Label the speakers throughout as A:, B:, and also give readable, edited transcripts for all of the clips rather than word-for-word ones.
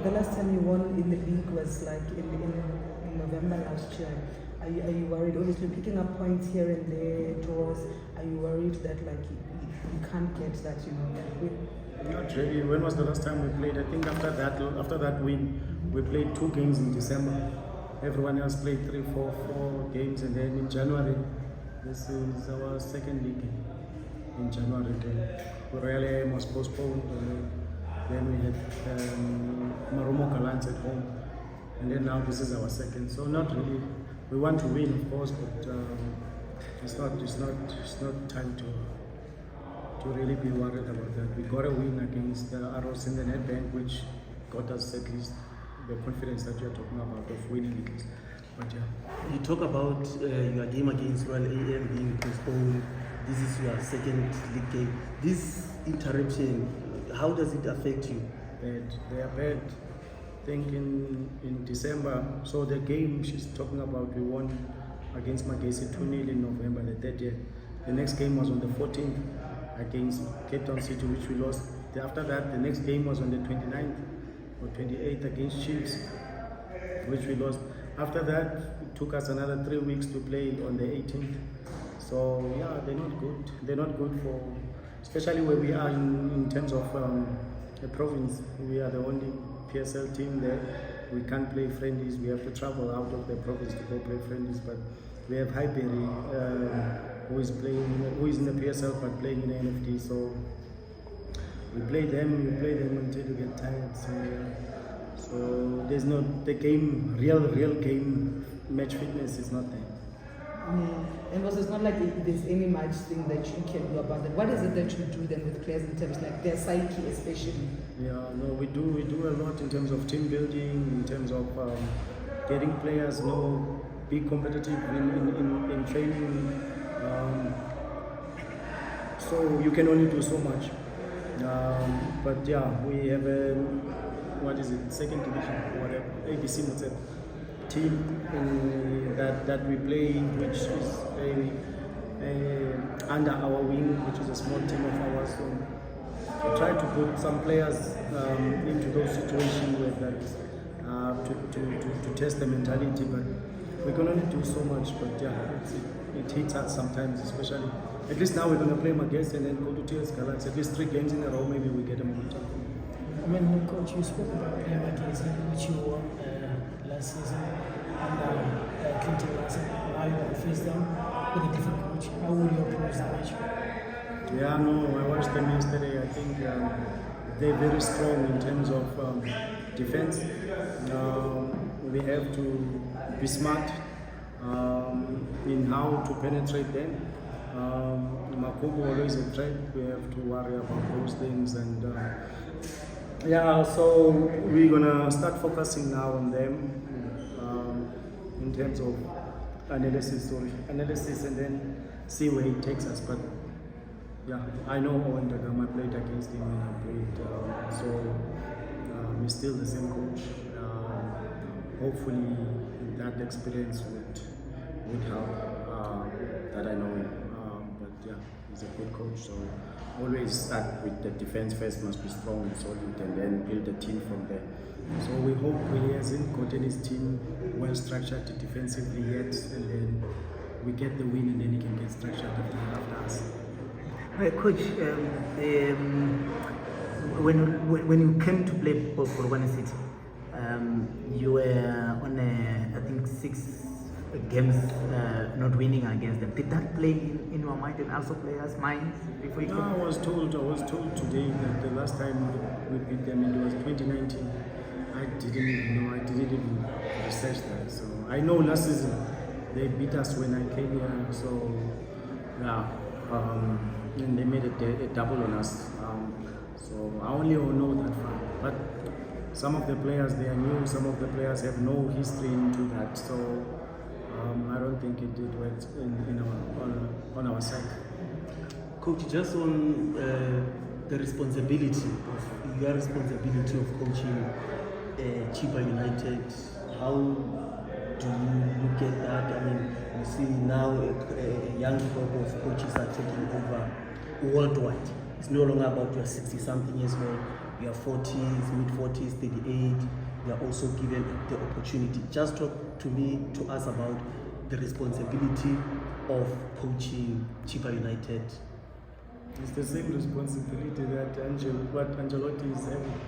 A: the last time you won in the league was like in November last year. Are you worried? Obviously, picking up points here and there, draws. Are you worried that like you can't get that, that win?
B: Not really. When was the last time we played? I think after that win, we played 2 games in December. Everyone else played 3, 4 games, and then in January, this is our second league in January. The Royal AM was postponed. Then we had Marumo Galants at home, and then now this is our second. So not really. We want to win, of course, but it's not time to really be worried about that. We got a win against the Arrows in the net bank, which got us at least the confidence that you're talking about of winning it. But yeah.
C: You talk about your game against Royal AM being postponed. This is your second league game. This interruption, how does it affect you?
B: Bad. They are bad. I think in December, so the game she's talking about, we won against Magesi 2-0 in November, the 30th. The next game was on the 14th against Cape Town City, which we lost. After that, the next game was on the 29th or 28th against Chiefs, which we lost. After that, it took us another 3 weeks to play on the 18th. So yeah, they're not good. They're not good for, especially where we are in terms of the province. We are the only PSL team there. We can't play friendlies. We have to travel out of the province to go play friendlies. But we have Highbury, who is in the PSL but playing in the NFD. So we play them until you get tired. So there's not the game, real game match fitness is not there.
A: And also, it's not like there's any much thing that you can do about it. What is it that you do then with players in terms like their psyche, especially?
B: Yeah, no, we do a lot in terms of team building, in terms of getting players be competitive in training. So you can only do so much. But yeah, we have second division, whatever, ABC Motse team that we play, which is under our wing, which is a small team of ours. So we try to put some players into those situations with that to test the mentality, but we can only do so much. But yeah, it hits us sometimes, especially. At least now we're going to play Magesi and then go to TS Galaxy. At least 3 games in a row, maybe we get a momentum.
D: I mean, coach, you spoke about playing Magesi, which you won last season, and Clinton last season. Now you're going to face them with a different coach. How will you approach the match?
B: Yeah, no, I watched them yesterday. I think they're very strong in terms of defense. We have to be smart in how to penetrate them. Makubu always a threat. We have to worry about those things, and yeah, so we're gonna start focusing now on them in terms of analysis, and then see where it takes us. But yeah, I know Owen Dagama played against him and I played, so he's still the same coach. Hopefully that experience would help that I know him. But yeah, he's a good coach, so always start with the defense first, must be strong and solid, and then build a team from there. So we hope he hasn't gotten his team well structured defensively yet, and then we get the win, and then he can get structured after us.
E: Right, Coach, when you came to play for Polokwane City, you were on I think 6 games not winning against them. Did that play in your mind and also players' minds before you?
B: No, I was told today that the last time we beat them, it was 2019. I didn't even know. I didn't even research that. So I know last season they beat us when I came here. So yeah, and they made a double on us. So I only know that fact. But some of the players, they are new. Some of the players have no history into that. So I don't think it did well on our side.
C: Coach, just on the responsibility of your responsibility of coaching Chippa United, how do you look at that? I mean, you see now a young group of coaches are taking over worldwide. It's no longer about your 60-something years old, your 40s, mid-40s, 38. also given the opportunity. Just talk to us about the responsibility of coaching Chippa United.
B: It's the same responsibility that Angelotti is having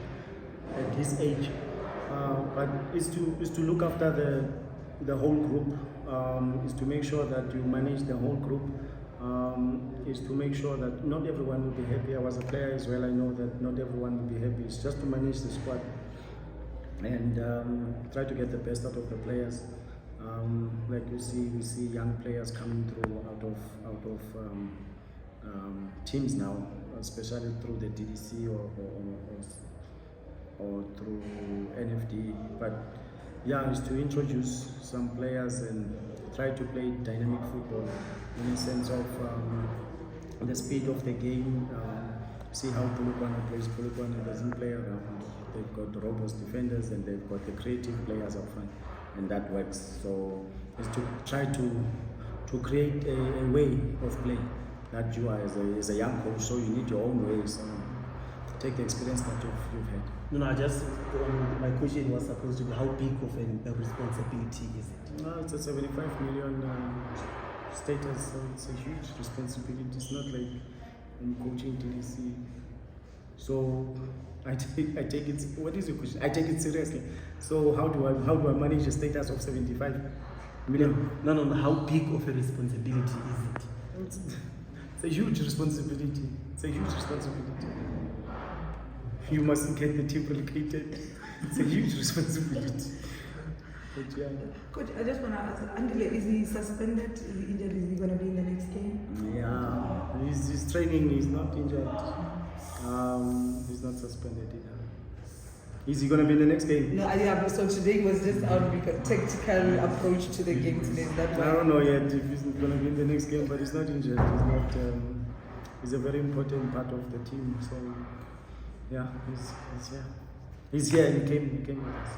B: at his age, but is to look after the whole group. Is to make sure that you manage the whole group. Is to make sure that not everyone will be happy. I was a player as well. I know that not everyone will be happy. It's just to manage the squad and try to get the best out of the players. Like we see young players coming through out of teams now, especially through the DDC or through NFD. But yeah, is to introduce some players and try to play dynamic football in the sense of the speed of the game. See how Polokwane plays. Polokwane doesn't play around. They've got robust defenders and they've got the creative players up front, and that works. So it's to try to create a way of play that you are as a young coach. So you need your own ways. So take the experience that you've had.
C: No, my question was supposed to be how big of a responsibility is it?
B: No, it's a 75 million status, so it's a huge responsibility. It's not like I'm coaching DDC. So I take it. What is your question? I take it seriously. So how do I manage a status of 75 million?
C: No. How big of a responsibility is it?
B: It's a huge responsibility. It's a huge responsibility. You mustn't get the team relegated. It's a huge responsibility. But yeah.
A: Coach, I just want to ask, Andile, is he suspended? Is he injured? Is he going to be in the next game?
B: Yeah, he's training. He's not injured. He's not suspended either. Is he going to be in the next game?
A: No, yeah, so today was just out of a tactical approach to the game today. That
B: I don't know yet if he's going to be in the next game, but he's not injured. He's not. He's a very important part of the team. So yeah, he's here. He came with us.